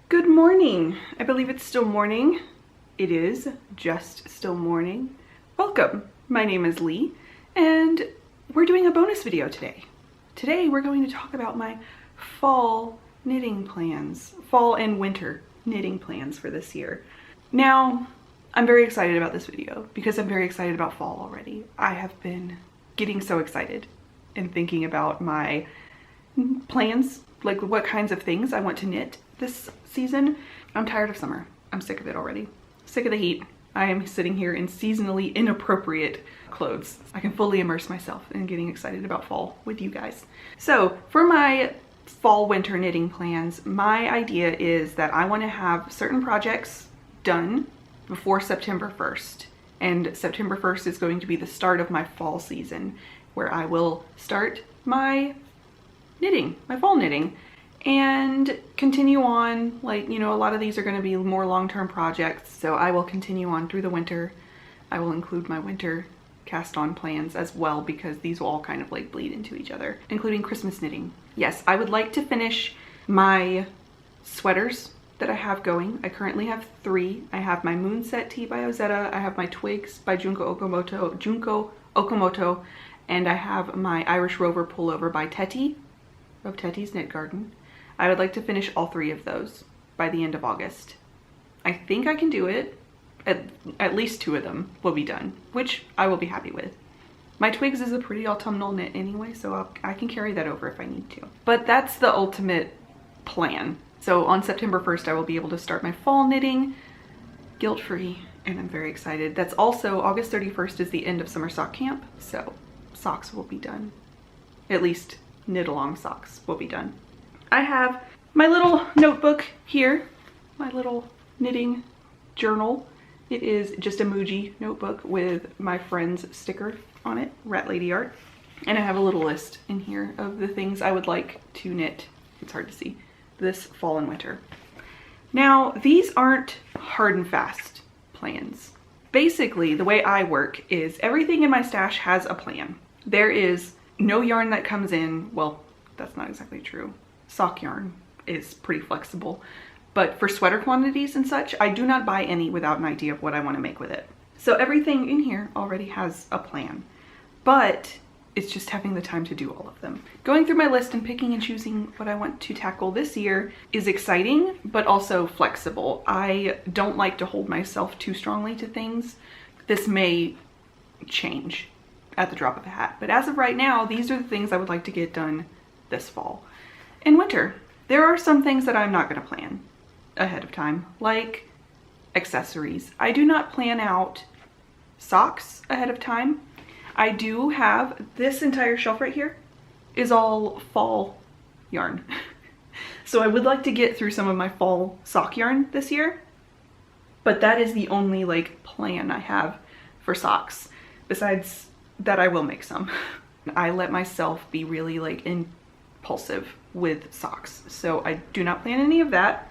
Good morning. I believe it's still morning. It is just still morning. Welcome. My name is Lee and we're doing a bonus video today. Today we're going to talk about my fall knitting plans, fall and winter knitting plans for this year. Now, I'm very excited about this video because I'm very excited about fall already. I have been getting so excited and thinking about my plans, like what kinds of things I want to knit this season. I'm tired of summer. I'm sick of it already. Sick of the heat. I am sitting here in seasonally inappropriate clothes. I can fully immerse myself in getting excited about fall with you guys. So for my fall winter knitting plans, my idea is that I want to have certain projects done before September 1st. And September 1st is going to be the start of my fall season, where I will start my knitting, my fall knitting, and continue on. Like, you know, a lot of these are going to be more long-term projects, so I will continue on through the winter. I will include my winter cast on plans as well, because these will all kind of like bleed into each other, including Christmas knitting. Yes, I would like to finish my sweaters that I have going. I currently have 3. I have my Moonset Tee by Ozetta, I have my Twigs by Junko Okamoto, and I have my Irish Rover pullover by Tetty of Tetty's Knit Garden. I would like to finish all 3 of those by the end of August. I think I can do it. At least 2 of them will be done, which I will be happy with. My Twigs is a pretty autumnal knit anyway, so I can carry that over if I need to. But that's the ultimate plan. So on September 1st, I will be able to start my fall knitting guilt-free, and I'm very excited. That's also August 31st is the end of summer sock camp, so socks will be done. At least knit along socks will be done. I have my little notebook here, my little knitting journal. It is just a Muji notebook with my friend's sticker on it, Rat Lady Art. And I have a little list in here of the things I would like to knit, it's hard to see, this fall and winter. Now, these aren't hard and fast plans. Basically, the way I work is everything in my stash has a plan. There is no yarn that comes in, well, that's not exactly true. Sock yarn is pretty flexible, but for sweater quantities and such, I do not buy any without an idea of what I want to make with it. So everything in here already has a plan, but it's just having the time to do all of them. Going through my list and picking and choosing what I want to tackle this year is exciting, but also flexible. I don't like to hold myself too strongly to things. This may change at the drop of a hat, but as of right now, these are the things I would like to get done this fall. In winter, there are some things that I'm not going to plan ahead of time, like accessories. I do not plan out socks ahead of time. I do have this entire shelf right here is all fall yarn. So I would like to get through some of my fall sock yarn this year, but that is the only like plan I have for socks. Besides that, I will make some. I let myself be really like impulsive with socks, so I do not plan any of that.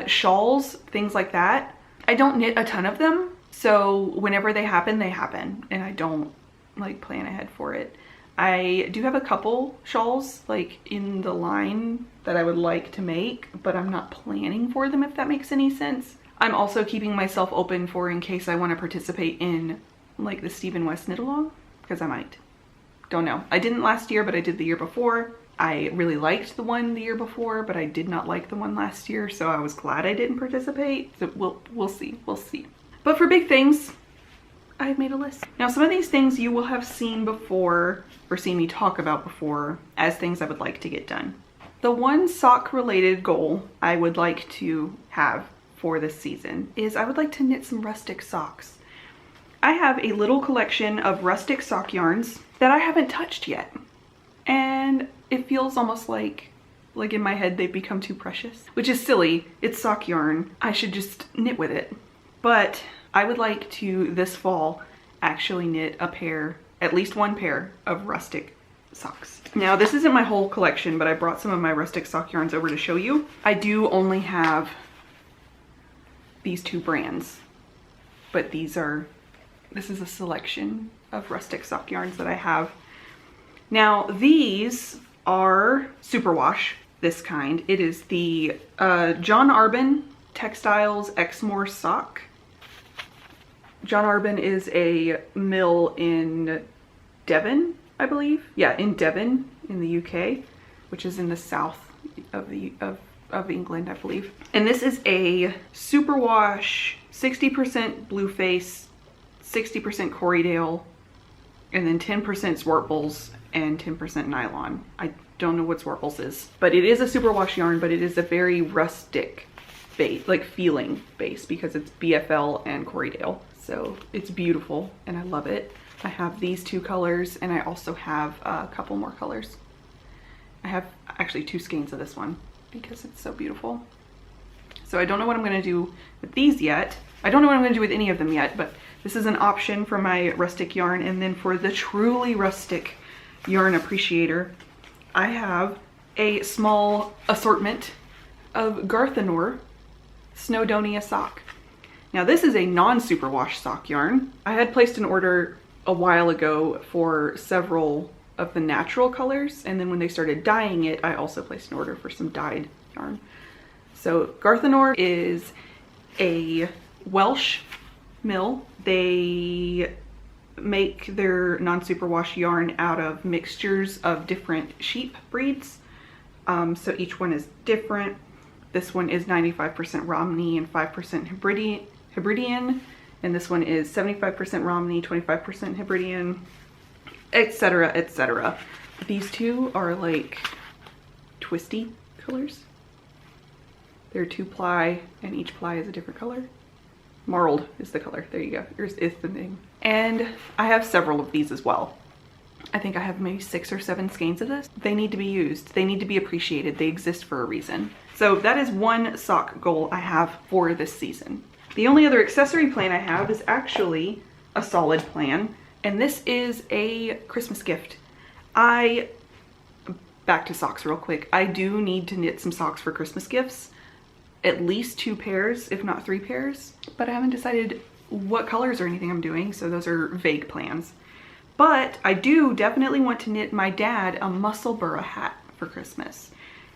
Shawls, things like that, I don't knit a ton of them, so whenever they happen, and I don't like plan ahead for it. I do have a couple shawls like in the line that I would like to make, but I'm not planning for them, if that makes any sense. I'm also keeping myself open for in case I want to participate in like the Stephen West knit along, because I might. Don't know. I didn't last year, but I did the year before. I really liked the one the year before, but I did not like the one last year, so I was glad I didn't participate. So we'll see. But for big things, I've made a list. Now, some of these things you will have seen before or seen me talk about before as things I would like to get done. The one sock related goal I would like to have for this season is I would like to knit some rustic socks. I have a little collection of rustic sock yarns that I haven't touched yet. And it feels almost like in my head they've become too precious, which is silly. It's sock yarn. I should just knit with it. But I would like to this fall actually knit a pair, at least one pair of rustic socks. Now, this isn't my whole collection, but I brought some of my rustic sock yarns over to show you. I do only have these 2 brands, but this is a selection of rustic sock yarns that I have. Now, these are superwash. this kind. It is the John Arbin Textiles Exmoor sock. John Arbin is a mill in Devon, I believe. Yeah, in Devon in the UK, which is in the south of England, I believe. And this is a superwash, 60% Blueface, 60% Corriedale, and then 10% Swartbles and 10% nylon. I don't know what Swartbles is, but it is a superwash yarn, but it is a very rustic base, like feeling base, because it's BFL and Corriedale. So it's beautiful and I love it. I have these two colors and I also have a couple more colors. I have actually 2 skeins of this one because it's so beautiful. So I don't know what I'm gonna do with these yet. I don't know what I'm gonna do with any of them yet, but this is an option for my rustic yarn. And then for the truly rustic yarn appreciator, I have a small assortment of Garthenor Snowdonia sock. Now this is a non-superwash sock yarn. I had placed an order a while ago for several of the natural colors, and then when they started dyeing it, I also placed an order for some dyed yarn. So Garthenor is a Welsh mill. They make their non-superwash yarn out of mixtures of different sheep breeds. So each one is different. This one is 95% Romney and 5% Hebridean. And this one is 75% Romney, 25% Hebridean, etc., etc. These two are like twisty colors. They're 2-ply and each ply is a different color. Marled is the color. There you go. Here's is the name. And I have several of these as well. I think I have maybe 6 or 7 skeins of this. They need to be used. They need to be appreciated. They exist for a reason. So that is one sock goal I have for this season. The only other accessory plan I have is actually a solid plan, and this is a Christmas gift. Back to socks real quick. I do need to knit some socks for Christmas gifts. At least 2 pairs, if not 3 pairs, but I haven't decided what colors or anything I'm doing, so those are vague plans. But I do definitely want to knit my dad a Musselburgh hat for Christmas.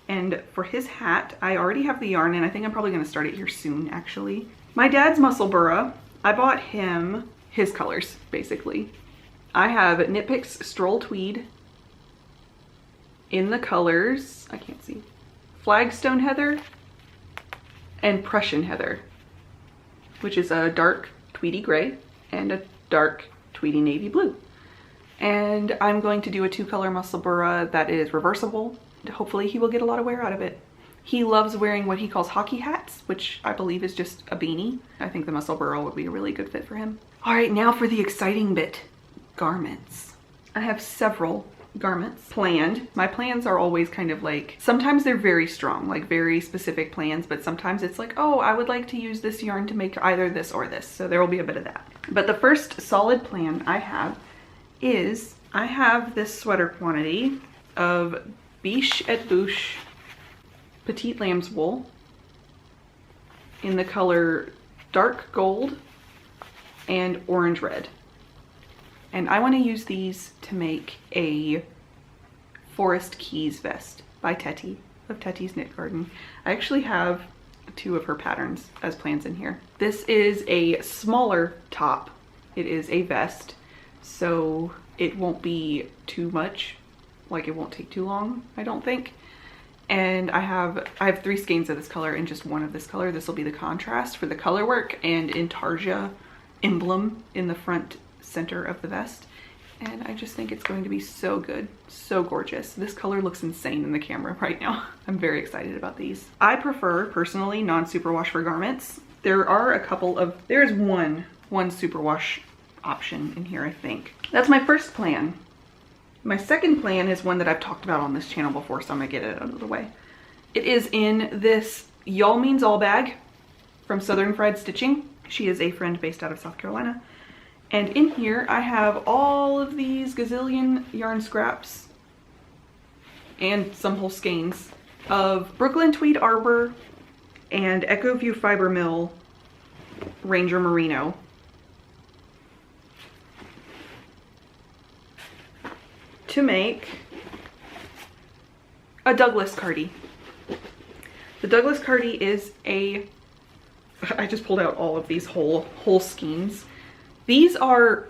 And for his hat, I already have the yarn, and I think I'm probably gonna start it here soon, actually. My dad's Musselburgh, I bought him his colors, basically. I have Knit Picks Stroll Tweed in the colors, I can't see, Flagstone Heather and Prussian Heather, which is a dark tweedy gray and a dark tweedy navy blue. And I'm going to do a 2-color Musselburgh that is reversible. Hopefully he will get a lot of wear out of it. He loves wearing what he calls hockey hats, which I believe is just a beanie. I think the Musselburgh would be a really good fit for him. All right, now for the exciting bit, garments. I have several garments planned. My plans are always kind of like, sometimes they're very strong, like very specific plans, but sometimes it's like, oh, I would like to use this yarn to make either this or this. So there will be a bit of that. But the first solid plan I have is I have this sweater quantity of Biche et Bouche Petite Lamb's wool in the color dark gold and orange red. And I want to use these to make a Forest Keys vest by Tetty of Tetty's Knit Garden. I actually have 2 of her patterns as plans in here. This is a smaller top. It is a vest, so it won't be too much, like it won't take too long, I don't think. And I have 3 skeins of this color and just 1 of this color. This will be the contrast for the color work and Intarsia emblem in the front center of the vest. And I just think it's going to be so good, so gorgeous. This color looks insane in the camera right now. I'm very excited about these. I prefer, personally, non-superwash for garments. There are a couple of, there's one superwash option in here, I think. That's my first plan. My second plan is one that I've talked about on this channel before, so I'm gonna get it out of the way. It is in this Y'all Means All bag from Southern Fried Stitching. She is a friend based out of South Carolina. And in here I have all of these gazillion yarn scraps and some whole skeins of Brooklyn Tweed Arbor and Echo View Fiber Mill Ranger Merino. To make a Douglas cardie. The Douglas Cardi is a, I just pulled out all of these whole skeins. These are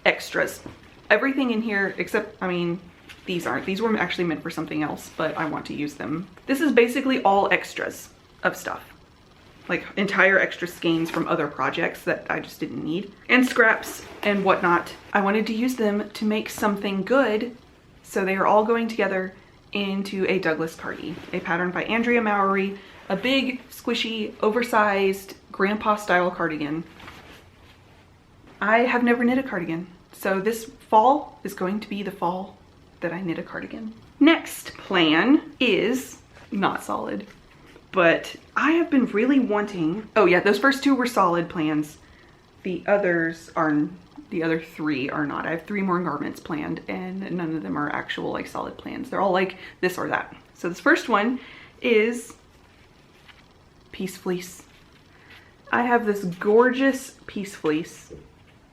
extras. Everything in here except, I mean, these aren't. These were actually meant for something else, but I want to use them. This is basically all extras of stuff. Like entire extra skeins from other projects that I just didn't need. And scraps and whatnot. I wanted to use them to make something good. So they are all going together into a Douglas Cardi, a pattern by Andrea Mowry, a big, squishy, oversized, grandpa style cardigan. I have never knit a cardigan. So this fall is going to be the fall that I knit a cardigan. Next plan is not solid, but I have been really wanting, oh yeah, those first two were solid plans. The other three are not. I have 3 more garments planned and none of them are actual like solid plans. They're all like this or that. So this first one is Peace Fleece. I have this gorgeous Peace Fleece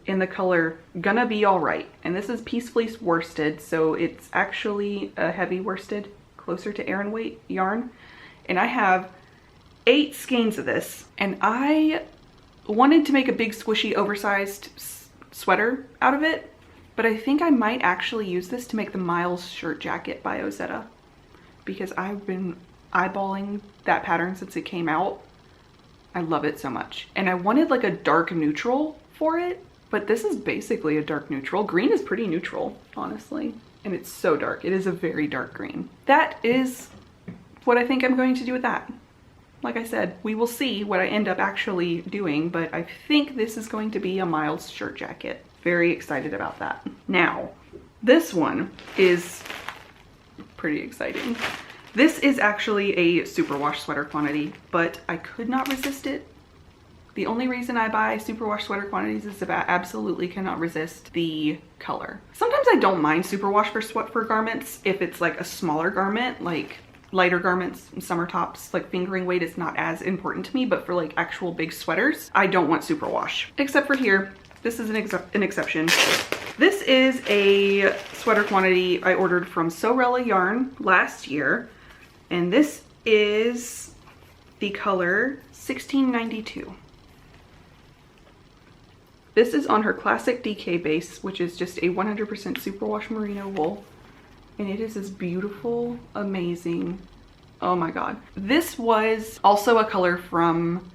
in the color Gonna Be Alright. And this is Peace Fleece worsted, so it's actually a heavy worsted, closer to Aran weight yarn. And I have 8 skeins of this, and I wanted to make a big squishy oversized sweater out of it, but I think I might actually use this to make the Miles shirt jacket by Ozetta, because I've been eyeballing that pattern since it came out. I love it so much. And I wanted like a dark neutral for it, but this is basically a dark neutral. Green is pretty neutral, honestly. And it's so dark. It is a very dark green. That is what I think I'm going to do with that. Like I said, we will see what I end up actually doing, but I think this is going to be a Miles shirt jacket. Very excited about that. Now, this one is pretty exciting. This is actually a superwash sweater quantity, but I could not resist it. The only reason I buy superwash sweater quantities is if I absolutely cannot resist the color. Sometimes I don't mind superwash for garments if it's like a smaller garment, like lighter garments, summer tops, like fingering weight is not as important to me, but for like actual big sweaters, I don't want superwash. Except for here, this is an exception. This is a sweater quantity I ordered from Sorella Yarn last year, and this is the color 1692. This is on her classic DK base, which is just a 100% superwash merino wool. And it is this beautiful, amazing, oh my God. This was also a color from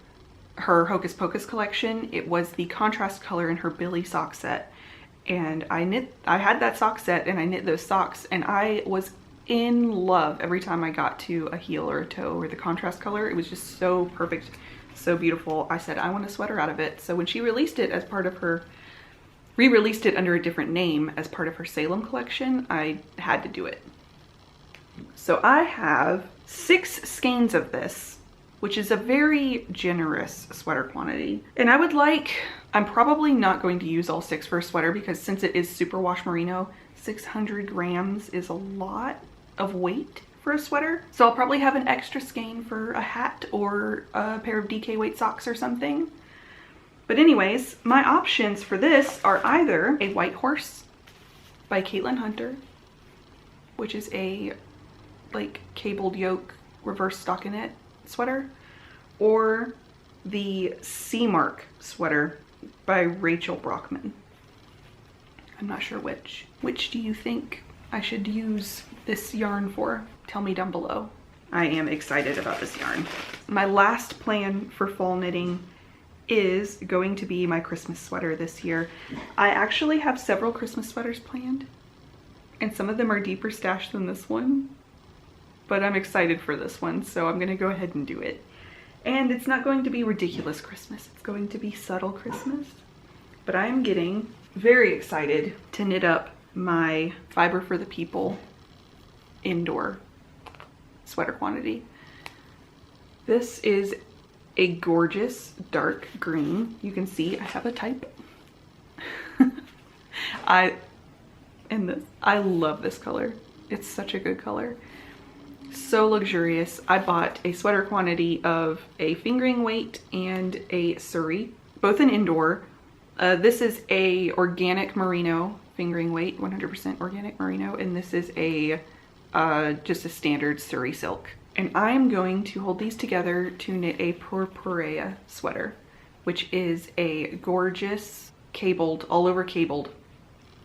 her Hocus Pocus collection. It was the contrast color in her Billy sock set. And I had that sock set and I knit those socks and I was in love every time I got to a heel or a toe or the contrast color. It was just so perfect, so beautiful. I said, I want a sweater out of it. So when she released it as part of her, re-released it under a different name as part of her Salem collection, I had to do it. So I have 6 skeins of this, which is a very generous sweater quantity. And I would like, I'm probably not going to use all 6 for a sweater because since it is superwash merino, 600 grams is a lot of weight for a sweater. So I'll probably have an extra skein for a hat or a pair of DK weight socks or something. But anyways, my options for this are either a White Horse by Caitlin Hunter, which is a like cabled yoke reverse stockinette sweater, or the Sea Mark sweater by Rachel Brockman. I'm not sure which. Which do you think I should use this yarn for? Tell me down below. I am excited about this yarn. My last plan for fall knitting is going to be my Christmas sweater this year. I actually have several Christmas sweaters planned and some of them are deeper stashed than this one, but I'm excited for this one, so I'm gonna go ahead and do it. And it's not going to be ridiculous Christmas, it's going to be subtle Christmas. But I'm getting very excited to knit up my Fiber for the People indoor sweater quantity. This is a gorgeous dark green. You can see I have a type. I love this color. It's such a good color. So luxurious. I bought a sweater quantity of a fingering weight and a Surrey, both an indoor. This is a organic merino fingering weight, 100% organic merino, and this is a just a standard Surrey silk And I'm going to hold these together to knit a purpurea sweater, which is a gorgeous cabled, all over cabled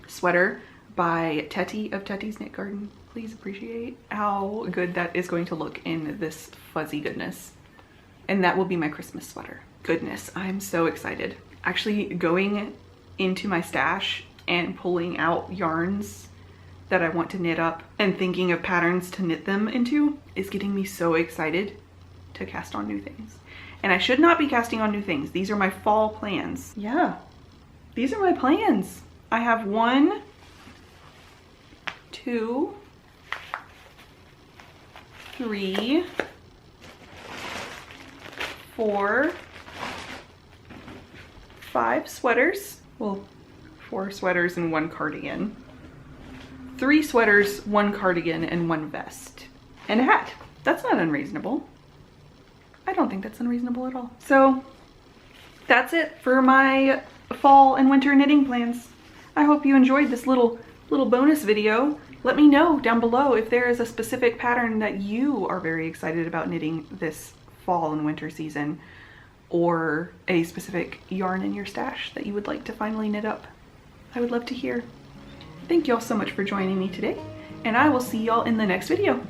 sweater by Tetty of Tetty's Knit Garden. Please appreciate how good that is going to look in this fuzzy goodness. And that will be my Christmas sweater. Goodness, I'm so excited. Actually going into my stash and pulling out yarns that I want to knit up and thinking of patterns to knit them into is getting me so excited to cast on new things. And I should not be casting on new things. These are my fall plans. Yeah, these are my plans. I have 1, 2, 3, 4, 5 sweaters. Well, 4 sweaters and 1 cardigan. 3 sweaters, 1 cardigan, and 1 vest. And a hat. That's not unreasonable. I don't think that's unreasonable at all. So that's it for my fall and winter knitting plans. I hope you enjoyed this little bonus video. Let me know down below if there is a specific pattern that you are very excited about knitting this fall and winter season, or a specific yarn in your stash that you would like to finally knit up. I would love to hear. Thank you all so much for joining me today, and I will see y'all in the next video.